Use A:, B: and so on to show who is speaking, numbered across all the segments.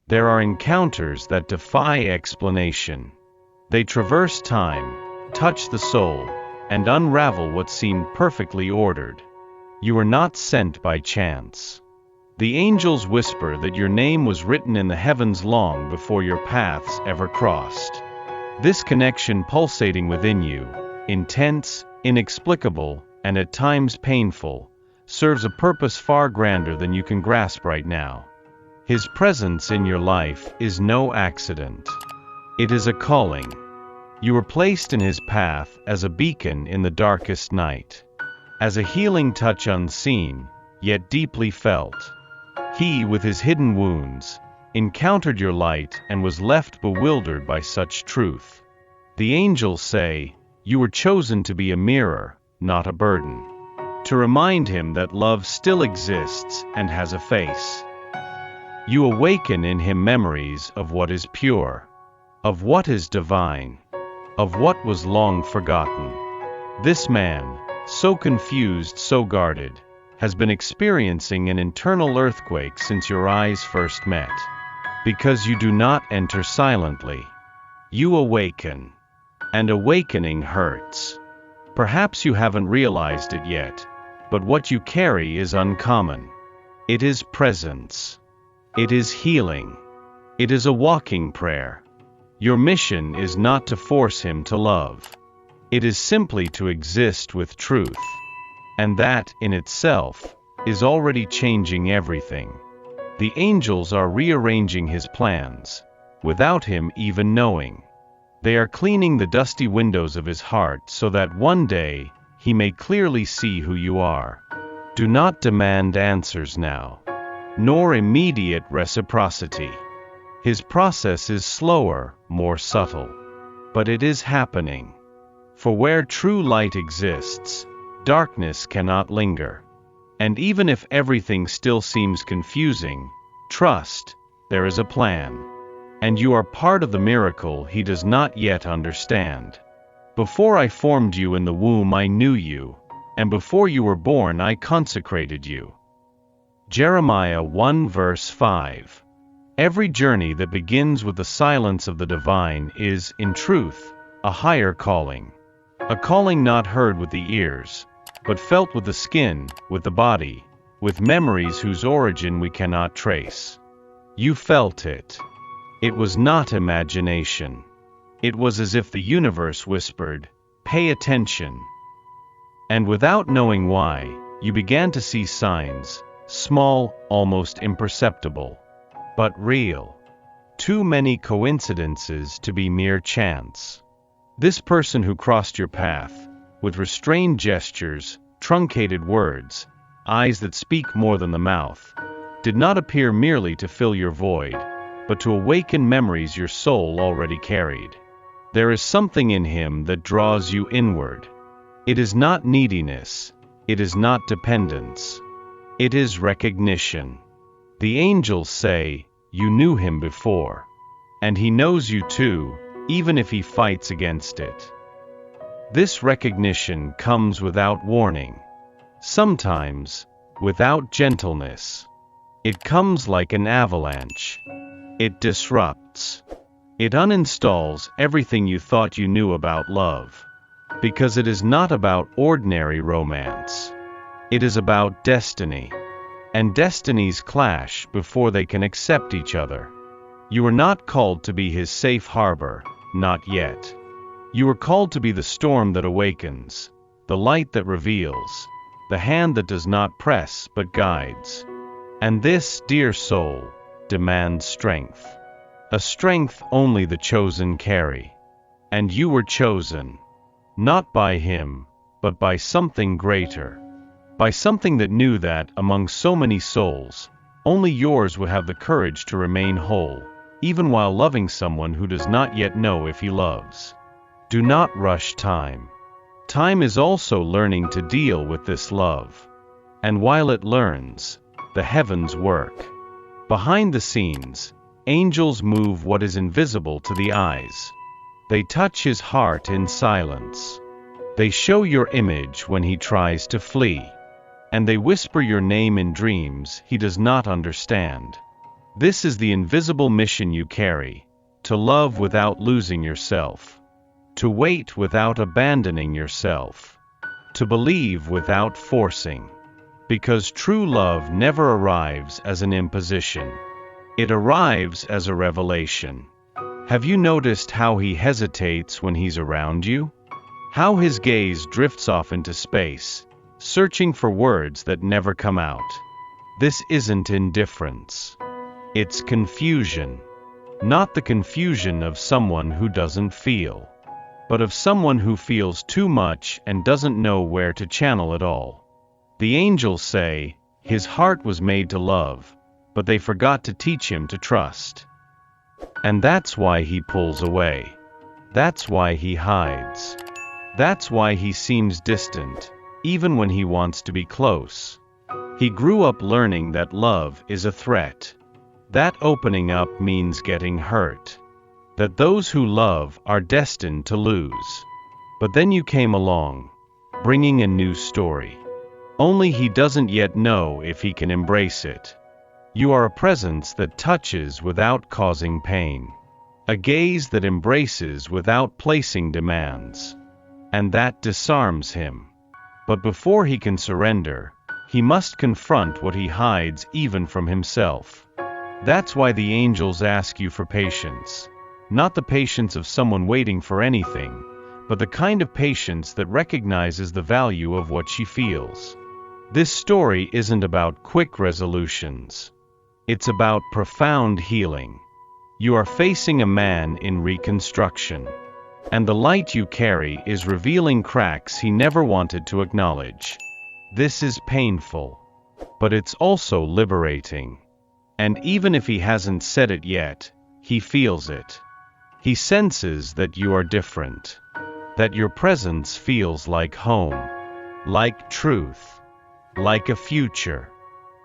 A: There are encounters that defy explanation. They traverse time, touch the soul, and unravel what seemed perfectly ordered. You are not sent by chance. The angels whisper that your name was written in the heavens long before your paths ever crossed. This connection pulsating within you, intense, inexplicable, and at times painful, serves a purpose far grander than you can grasp right now. His presence in your life is no accident. It is a calling. You were placed in his path as a beacon in the darkest night, as a healing touch unseen, yet deeply felt. He, with his hidden wounds, encountered your light and was left bewildered by such truth. The angels say, you were chosen to be a mirror, not a burden. To remind him that love still exists and has a face. You awaken in him memories of what is pure, of what is divine, of what was long forgotten. This man, so confused, so guarded, has been experiencing an internal earthquake since your eyes first met. Because you do not enter silently. You awaken. And awakening hurts. Perhaps you haven't realized it yet, but what you carry is uncommon. It is presence. It is healing. It is a walking prayer. Your mission is not to force him to love. It is simply to exist with truth. And that, in itself, is already changing everything. The angels are rearranging his plans, without him even knowing. They are cleaning the dusty windows of his heart so that one day, he may clearly see who you are. Do not demand answers now, nor immediate reciprocity. His process is slower, more subtle. But it is happening. For where true light exists, darkness cannot linger. And even if everything still seems confusing, trust, there is a plan. And you are part of the miracle he does not yet understand. Before I formed you in the womb I knew you, and before you were born I consecrated you. Jeremiah 1 verse 5. Every journey that begins with the silence of the divine is, in truth, a higher calling. A calling not heard with the ears, but felt with the skin, with the body, with memories whose origin we cannot trace. You felt it. It was not imagination. It was as if the universe whispered, "Pay attention." And without knowing why, you began to see signs, small, almost imperceptible, but real. Too many coincidences to be mere chance. This person who crossed your path, with restrained gestures, truncated words, eyes that speak more than the mouth, did not appear merely to fill your void, but to awaken memories your soul already carried. There is something in him that draws you inward. It is not neediness, it is not dependence. It is recognition. The angels say, you knew him before. And he knows you too, even if he fights against it. This recognition comes without warning. Sometimes, without gentleness. It comes like an avalanche. It disrupts. It uninstalls everything you thought you knew about love. Because it is not about ordinary romance. It is about destiny. And destinies clash before they can accept each other. You are not called to be his safe harbor, not yet. You are called to be the storm that awakens, the light that reveals, the hand that does not press but guides. And this, dear soul, demands strength. A strength only the chosen carry. And you were chosen, not by him, but by something greater. By something that knew that, among so many souls, only yours would have the courage to remain whole, even while loving someone who does not yet know if he loves. Do not rush time. Time is also learning to deal with this love. And while it learns, the heavens work. Behind the scenes, angels move what is invisible to the eyes. They touch his heart in silence. They show your image when he tries to flee. And they whisper your name in dreams he does not understand. This is the invisible mission you carry: to love without losing yourself, to wait without abandoning yourself, to believe without forcing. Because true love never arrives as an imposition. It arrives as a revelation. Have you noticed how he hesitates when he's around you? How his gaze drifts off into space, searching for words that never come out. This isn't indifference. It's confusion. Not the confusion of someone who doesn't feel, but of someone who feels too much and doesn't know where to channel it all. The angels say, his heart was made to love, but they forgot to teach him to trust. And that's why he pulls away. That's why he hides. That's why he seems distant, even when he wants to be close. He grew up learning that love is a threat. That opening up means getting hurt. That those who love are destined to lose. But then you came along, bringing a new story. Only he doesn't yet know if he can embrace it. You are a presence that touches without causing pain. A gaze that embraces without placing demands. And that disarms him. But before he can surrender, he must confront what he hides even from himself. That's why the angels ask you for patience. Not the patience of someone waiting for anything, but the kind of patience that recognizes the value of what she feels. This story isn't about quick resolutions. It's about profound healing. You are facing a man in reconstruction. And the light you carry is revealing cracks he never wanted to acknowledge. This is painful, but it's also liberating. And even if he hasn't said it yet, he feels it. He senses that you are different. That your presence feels like home, like truth, like a future.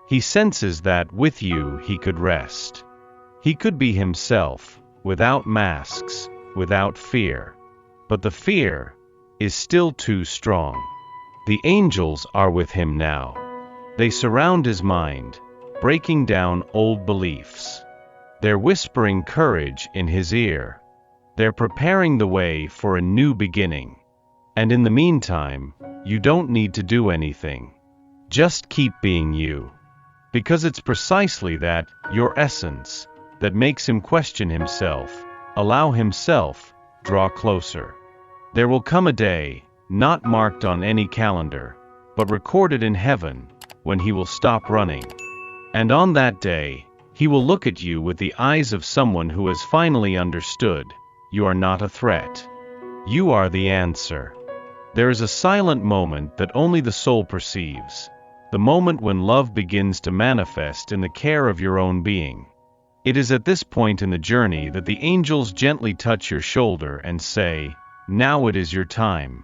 A: He senses that with you he could rest. He could be himself, without masks, without fear. But the fear is still too strong. The angels are with him now. They surround his mind, breaking down old beliefs. They're whispering courage in his ear. They're preparing the way for a new beginning. And in the meantime, you don't need to do anything. Just keep being you. Because it's precisely that, your essence, that makes him question himself, allow himself, draw closer. There will come a day, not marked on any calendar, but recorded in heaven, when he will stop running. And on that day, he will look at you with the eyes of someone who has finally understood, you are not a threat. You are the answer. There is a silent moment that only the soul perceives, the moment when love begins to manifest in the care of your own being. It is at this point in the journey that the angels gently touch your shoulder and say, now it is your time.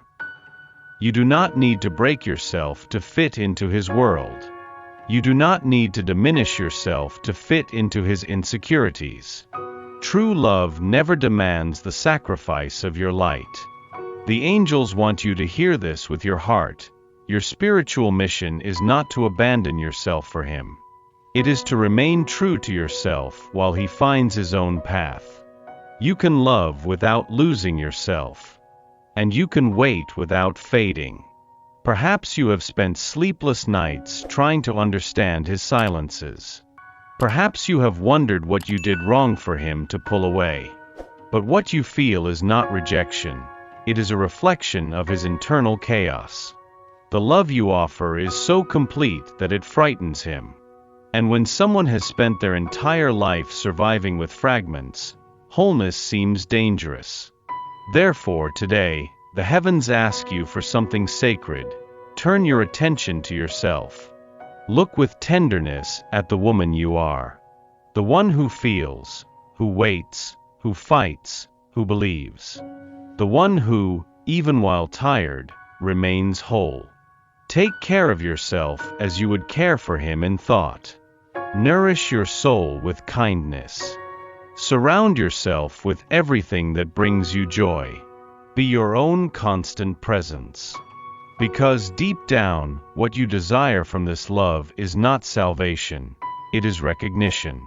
A: You do not need to break yourself to fit into his world. You do not need to diminish yourself to fit into his insecurities. True love never demands the sacrifice of your light. The angels want you to hear this with your heart. Your spiritual mission is not to abandon yourself for him. It is to remain true to yourself while he finds his own path. You can love without losing yourself. And you can wait without fading. Perhaps you have spent sleepless nights trying to understand his silences. Perhaps you have wondered what you did wrong for him to pull away. But what you feel is not rejection. It is a reflection of his internal chaos. The love you offer is so complete that it frightens him. And when someone has spent their entire life surviving with fragments, wholeness seems dangerous. Therefore, today, the heavens ask you for something sacred. Turn your attention to yourself. Look with tenderness at the woman you are. The one who feels, who waits, who fights, who believes. The one who, even while tired, remains whole. Take care of yourself as you would care for him in thought. Nourish your soul with kindness. Surround yourself with everything that brings you joy. Be your own constant presence. Because deep down, what you desire from this love is not salvation, it is recognition.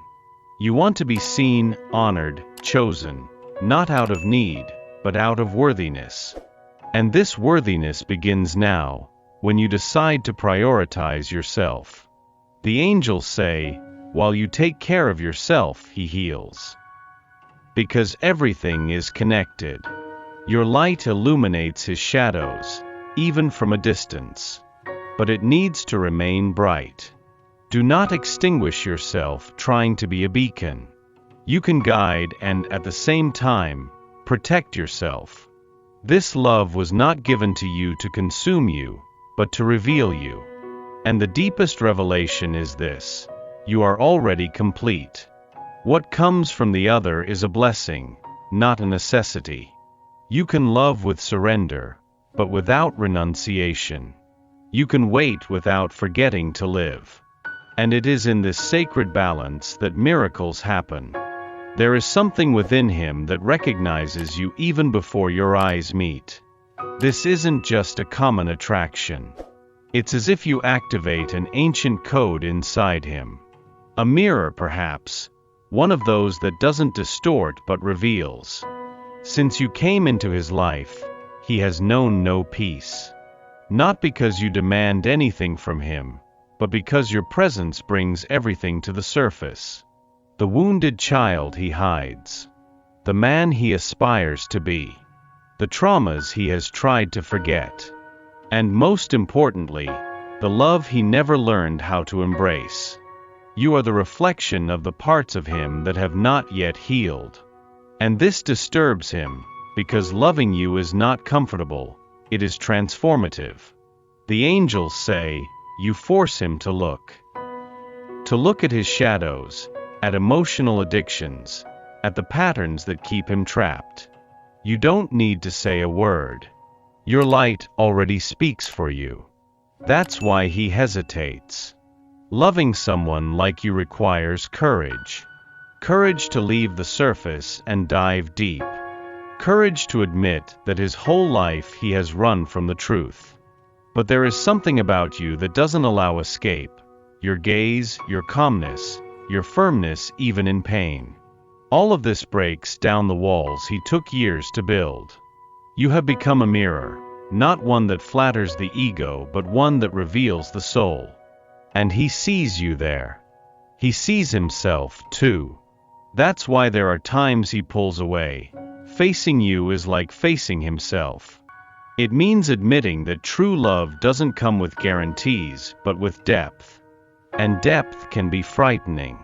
A: You want to be seen, honored, chosen, not out of need, but out of worthiness. And this worthiness begins now, when you decide to prioritize yourself. The angels say, while you take care of yourself, he heals. Because everything is connected. Your light illuminates his shadows, even from a distance. But it needs to remain bright. Do not extinguish yourself trying to be a beacon. You can guide and, at the same time, protect yourself. This love was not given to you to consume you, but to reveal you. And the deepest revelation is this: you are already complete. What comes from the other is a blessing, not a necessity. You can love with surrender, but without renunciation. You can wait without forgetting to live. And it is in this sacred balance that miracles happen. There is something within him that recognizes you even before your eyes meet. This isn't just a common attraction. It's as if you activate an ancient code inside him. A mirror, perhaps, one of those that doesn't distort but reveals. Since you came into his life, he has known no peace. Not because you demand anything from him, but because your presence brings everything to the surface. The wounded child he hides. The man he aspires to be. The traumas he has tried to forget. And most importantly, the love he never learned how to embrace. You are the reflection of the parts of him that have not yet healed. And this disturbs him, because loving you is not comfortable, it is transformative. The angels say, you force him to look. To look at his shadows, at emotional addictions, at the patterns that keep him trapped. You don't need to say a word. Your light already speaks for you. That's why he hesitates. Loving someone like you requires courage. Courage to leave the surface and dive deep. Courage to admit that his whole life he has run from the truth. But there is something about you that doesn't allow escape. Your gaze, your calmness, your firmness even in pain. All of this breaks down the walls he took years to build. You have become a mirror, not one that flatters the ego but one that reveals the soul. And he sees you there. He sees himself too. That's why there are times he pulls away. Facing you is like facing himself. It means admitting that true love doesn't come with guarantees, but with depth. And depth can be frightening.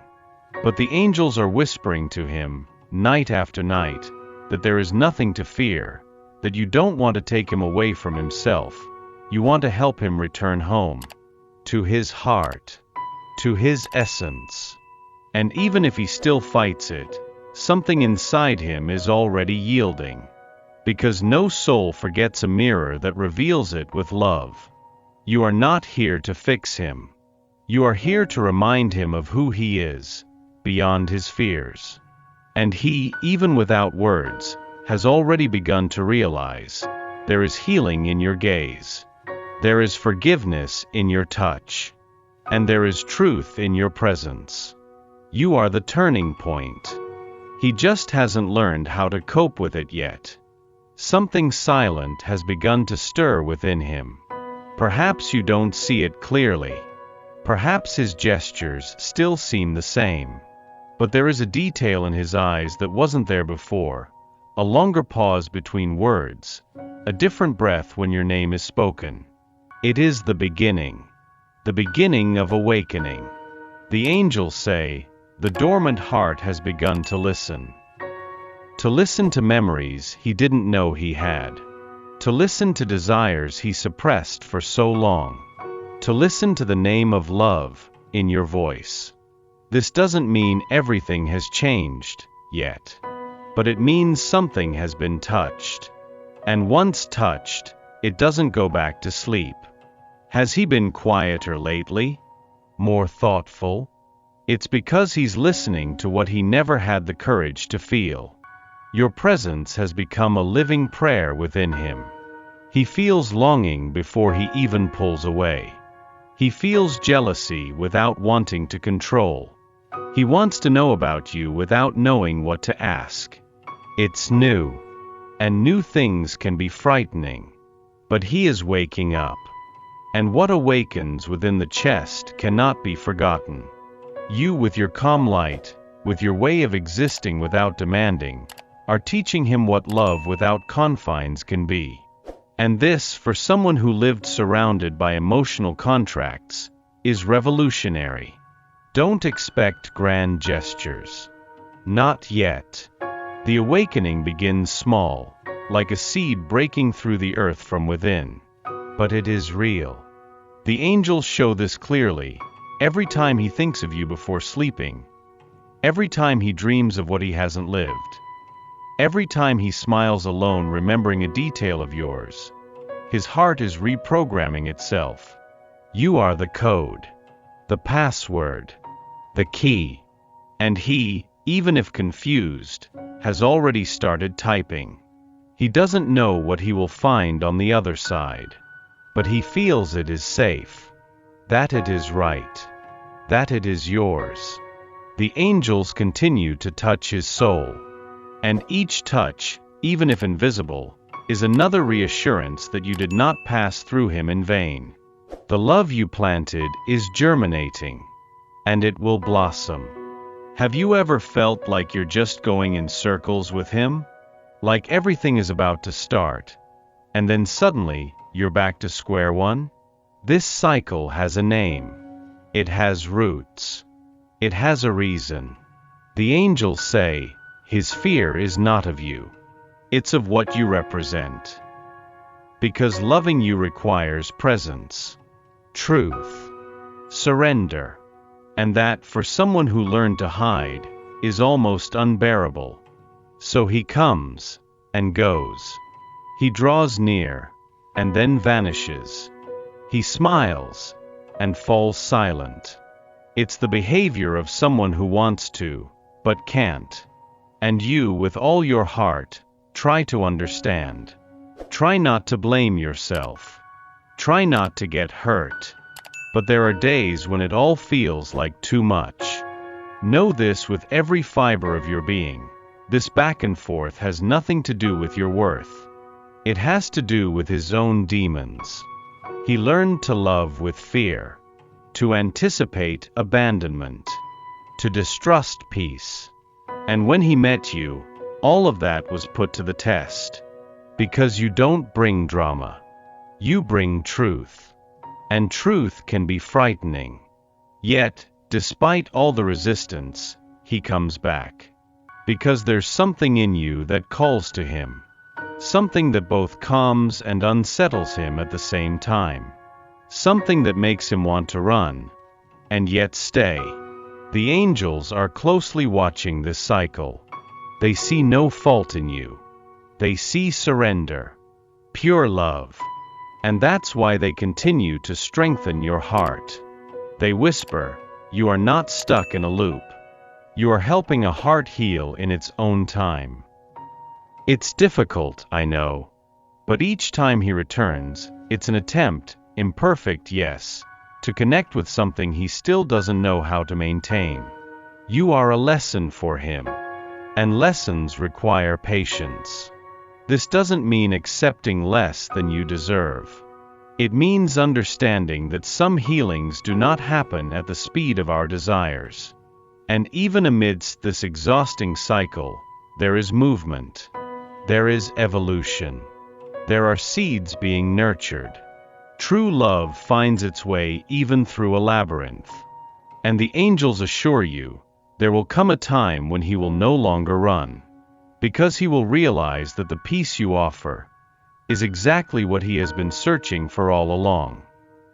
A: But the angels are whispering to him, night after night, that there is nothing to fear, that you don't want to take him away from himself, you want to help him return home. To his heart. To his essence. And even if he still fights it, something inside him is already yielding. Because no soul forgets a mirror that reveals it with love. You are not here to fix him. You are here to remind him of who he is, beyond his fears. And he, even without words, has already begun to realize, there is healing in your gaze. There is forgiveness in your touch. And there is truth in your presence. You are the turning point. He just hasn't learned how to cope with it yet. Something silent has begun to stir within him. Perhaps you don't see it clearly. Perhaps his gestures still seem the same. But there is a detail in his eyes that wasn't there before, a longer pause between words, a different breath when your name is spoken. It is the beginning of awakening. The angels say, the dormant heart has begun to listen. To listen to memories he didn't know he had. To listen to desires he suppressed for so long. To listen to the name of love in your voice. This doesn't mean everything has changed yet. But it means something has been touched. And once touched, it doesn't go back to sleep. Has he been quieter lately? More thoughtful? It's because he's listening to what he never had the courage to feel. Your presence has become a living prayer within him. He feels longing before he even pulls away. He feels jealousy without wanting to control. He wants to know about you without knowing what to ask. It's new, and new things can be frightening. But he is waking up. And what awakens within the chest cannot be forgotten. You, with your calm light, with your way of existing without demanding, are teaching him what love without confines can be. And this, for someone who lived surrounded by emotional contracts, is revolutionary. Don't expect grand gestures. Not yet. The awakening begins small, like a seed breaking through the earth from within. But it is real. The angels show this clearly, every time he thinks of you before sleeping, every time he dreams of what he hasn't lived, every time he smiles alone remembering a detail of yours. His heart is reprogramming itself. You are the code, the password, the key. And he, even if confused, has already started typing. He doesn't know what he will find on the other side. But he feels it is safe. That it is right. That it is yours. The angels continue to touch his soul. And each touch, even if invisible, is another reassurance that you did not pass through him in vain. The love you planted is germinating. And it will blossom. Have you ever felt like you're just going in circles with him? Like everything is about to start, and then suddenly, you're back to square one? This cycle has a name. It has roots. It has a reason. The angels say, his fear is not of you. It's of what you represent. Because loving you requires presence, truth, surrender. And that, for someone who learned to hide, is almost unbearable. So he comes, and goes. He draws near, and then vanishes. He smiles, and falls silent. It's the behavior of someone who wants to, but can't. And you, with all your heart, try to understand. Try not to blame yourself. Try not to get hurt. But there are days when it all feels like too much. Know this with every fiber of your being. This back and forth has nothing to do with your worth. It has to do with his own demons. He learned to love with fear, to anticipate abandonment, to distrust peace. And when he met you, all of that was put to the test. Because you don't bring drama. You bring truth. And truth can be frightening. Yet, despite all the resistance, he comes back. Because there's something in you that calls to him. Something that both calms and unsettles him at the same time. Something that makes him want to run, and yet stay. The angels are closely watching this cycle. They see no fault in you. They see surrender, pure love. And that's why they continue to strengthen your heart. They whisper, you are not stuck in a loop. You are helping a heart heal in its own time. It's difficult, I know. But each time he returns, it's an attempt, imperfect yes, to connect with something he still doesn't know how to maintain. You are a lesson for him. And lessons require patience. This doesn't mean accepting less than you deserve. It means understanding that some healings do not happen at the speed of our desires. And even amidst this exhausting cycle, there is movement. There is evolution. There are seeds being nurtured. True love finds its way even through a labyrinth. And the angels assure you, there will come a time when he will no longer run. Because he will realize that the peace you offer is exactly what he has been searching for all along.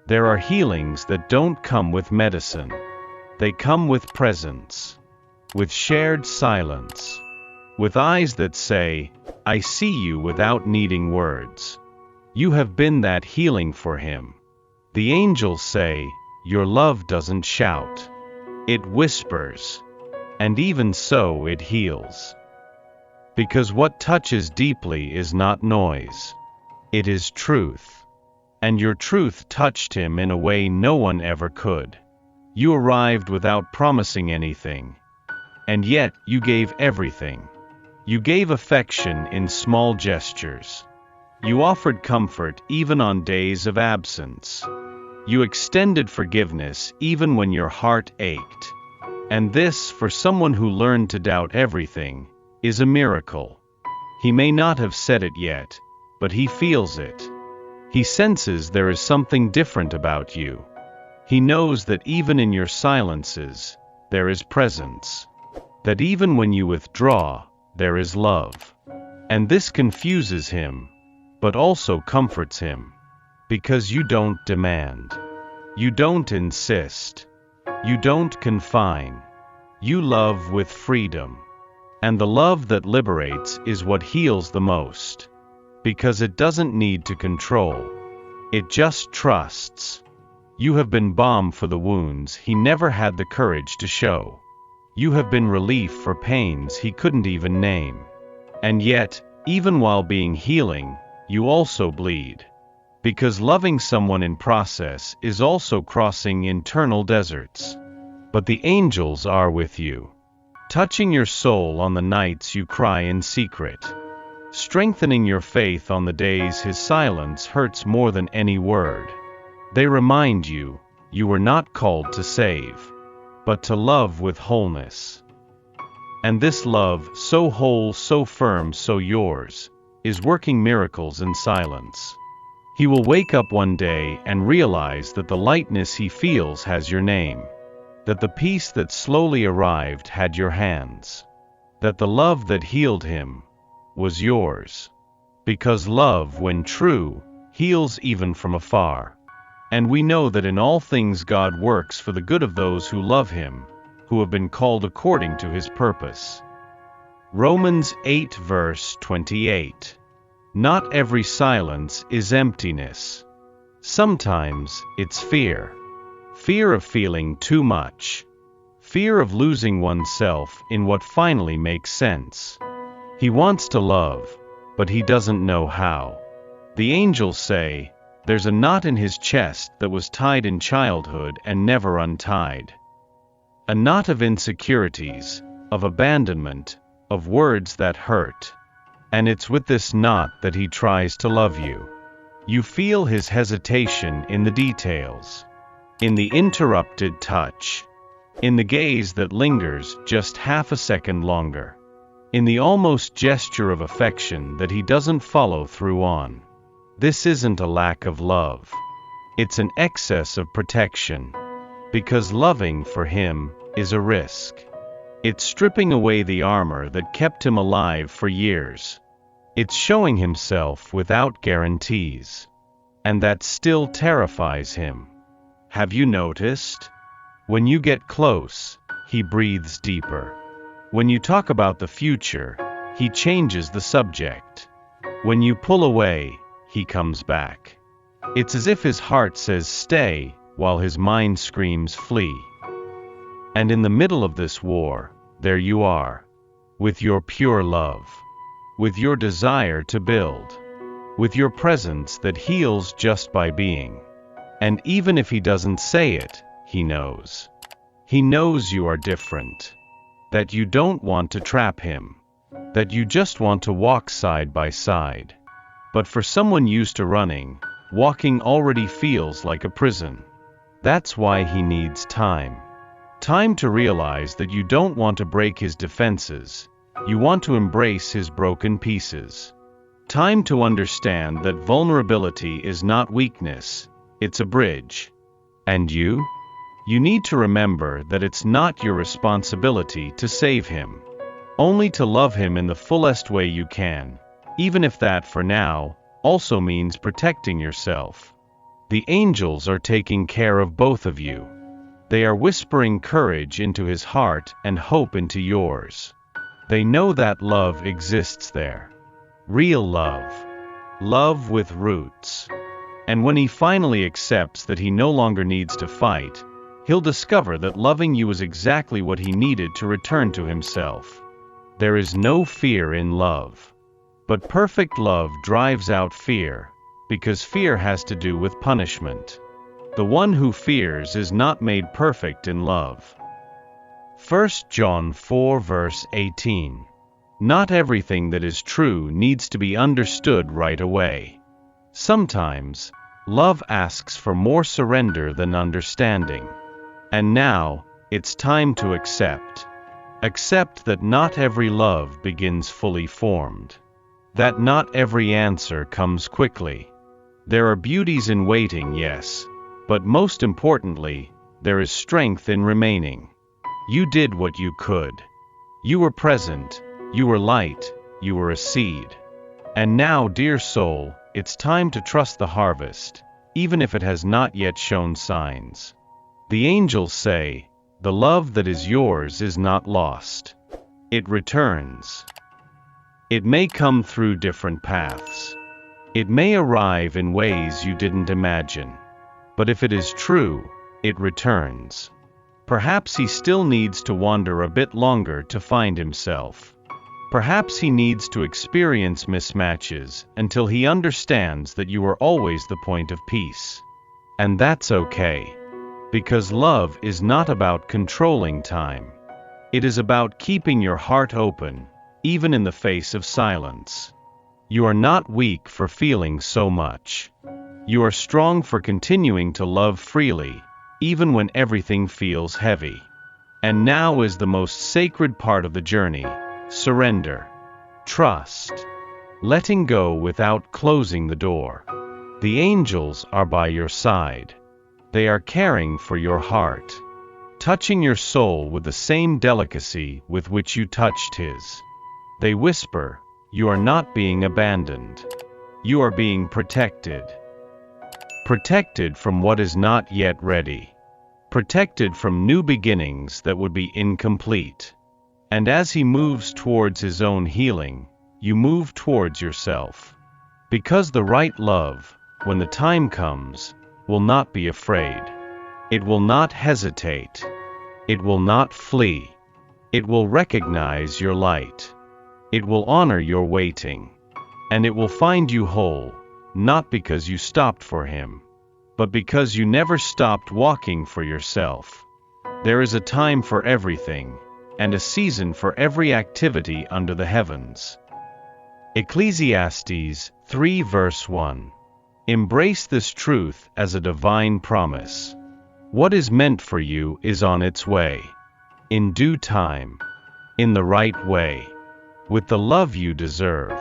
A: There are healings that don't come with medicine. They come with presence, with shared silence, with eyes that say, I see you without needing words. You have been that healing for him. The angels say, your love doesn't shout. It whispers. And even so it heals. Because what touches deeply is not noise. It is truth. And your truth touched him in a way no one ever could. You arrived without promising anything. And yet, you gave everything. You gave affection in small gestures. You offered comfort even on days of absence. You extended forgiveness even when your heart ached. And this, for someone who learned to doubt everything, is a miracle. He may not have said it yet, but he feels it. He senses there is something different about you. He knows that even in your silences, there is presence. That even when you withdraw, there is love. And this confuses him, but also comforts him. Because you don't demand. You don't insist. You don't confine. You love with freedom. And the love that liberates is what heals the most. Because it doesn't need to control. It just trusts. You have been balm for the wounds he never had the courage to show. You have been relief for pains he couldn't even name. And yet, even while being healing, you also bleed. Because loving someone in process is also crossing internal deserts. But the angels are with you, touching your soul on the nights you cry in secret, strengthening your faith on the days his silence hurts more than any word. They remind you, you were not called to save, but to love with wholeness. And this love, so whole, so firm, so yours, is working miracles in silence. He will wake up one day and realize that the lightness he feels has your name, that the peace that slowly arrived had your hands, that the love that healed him was yours. Because love, when true, heals even from afar. And we know that in all things God works for the good of those who love him, who have been called according to his purpose. Romans 8 verse 28. Not every silence is emptiness. Sometimes it's fear. Fear of feeling too much. Fear of losing oneself in what finally makes sense. He wants to love, but he doesn't know how. The angels say, there's a knot in his chest that was tied in childhood and never untied. A knot of insecurities, of abandonment, of words that hurt. And it's with this knot that he tries to love you. You feel his hesitation in the details, in the interrupted touch, in the gaze that lingers just half a second longer, in the almost gesture of affection that he doesn't follow through on. This isn't a lack of love. It's an excess of protection. Because loving for him is a risk. It's stripping away the armor that kept him alive for years. It's showing himself without guarantees. And that still terrifies him. Have you noticed? When you get close, he breathes deeper. When you talk about the future, he changes the subject. When you pull away, he comes back. It's as if his heart says stay, while his mind screams flee. And in the middle of this war, there you are, with your pure love. With your desire to build, with your presence that heals just by being. And even if he doesn't say it, he knows. He knows you are different. That you don't want to trap him. That you just want to walk side by side. But for someone used to running, walking already feels like a prison. That's why he needs time. Time to realize that you don't want to break his defenses. You want to embrace his broken pieces. Time to understand that vulnerability is not weakness, it's a bridge. And you? You need to remember that it's not your responsibility to save him. Only to love him in the fullest way you can, even if that for now also means protecting yourself. The angels are taking care of both of you. They are whispering courage into his heart and hope into yours. They know that love exists there. Real love. Love with roots. And when he finally accepts that he no longer needs to fight, he'll discover that loving you is exactly what he needed to return to himself. There is no fear in love. But perfect love drives out fear, because fear has to do with punishment. The one who fears is not made perfect in love. 1 John 4 verse 18. Not everything that is true needs to be understood right away. Sometimes, love asks for more surrender than understanding. And now, it's time to accept. Accept that not every love begins fully formed. That not every answer comes quickly. There are beauties in waiting, yes, but most importantly, there is strength in remaining. You did what you could. You were present, you were light, you were a seed. And now, dear soul, it's time to trust the harvest, even if it has not yet shown signs. The angels say, the love that is yours is not lost. It returns. It may come through different paths. It may arrive in ways you didn't imagine. But if it is true, it returns. Perhaps he still needs to wander a bit longer to find himself. Perhaps he needs to experience mismatches until he understands that you are always the point of peace. And that's okay. Because love is not about controlling time. It is about keeping your heart open, even in the face of silence. You are not weak for feeling so much. You are strong for continuing to love freely, even when everything feels heavy. And now is the most sacred part of the journey: surrender. Trust. Letting go without closing the door. The angels are by your side. They are caring for your heart, touching your soul with the same delicacy with which you touched his. They whisper, you are not being abandoned. You are being protected. Protected from what is not yet ready. Protected from new beginnings that would be incomplete. And as he moves towards his own healing, you move towards yourself. Because the right love, when the time comes, will not be afraid. It will not hesitate. It will not flee. It will recognize your light. It will honor your waiting. And it will find you whole, not because you stopped for him, but because you never stopped walking for yourself. There is a time for everything, and a season for every activity under the heavens. Ecclesiastes 3 verse 1. Embrace this truth as a divine promise. What is meant for you is on its way. In due time. In the right way. With the love you deserve.